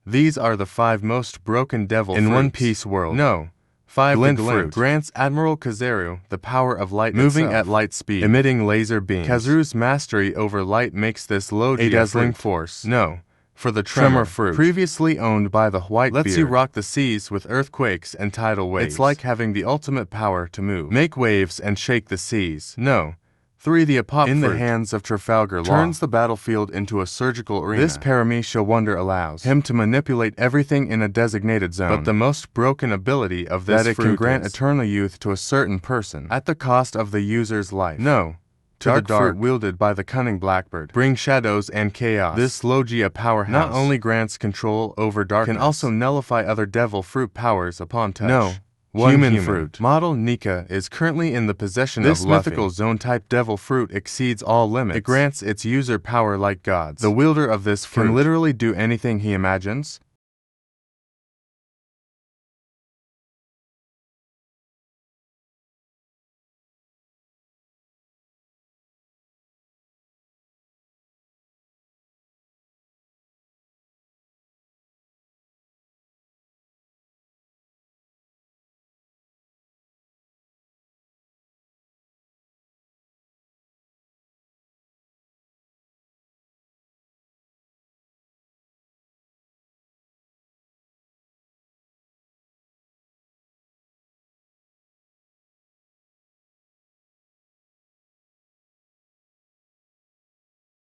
These are the 5 most broken devil fruits in One Piece world. No. 5. Glint fruit grants Admiral Kazeru the power of light moving at light speed, emitting laser beams. Kazuru's mastery over light makes this Logia a dazzling force. No. For the tremor fruit, previously owned by the Whitebeard, lets you rock the seas with earthquakes and tidal waves. It's like having the ultimate power to move, make waves, and shake the seas. No. 3. The Apop in fruit, the hands of Trafalgar Law, turns the battlefield into a surgical arena. This Paramecia wonder allows him to manipulate everything in a designated zone. But the most broken ability of this fruit is that it can grant eternal youth to a certain person at the cost of the user's life. No. To the dark fruit wielded by the cunning Blackbird bring shadows and chaos. This Logia powerhouse not only grants control over darkness, can also nullify other devil fruit powers upon touch. No. Human fruit. Model Nika is currently in the possession of Luffy. This mythical zone-type devil fruit exceeds all limits. It grants its user power like gods. The wielder of this fruit can literally do anything he imagines.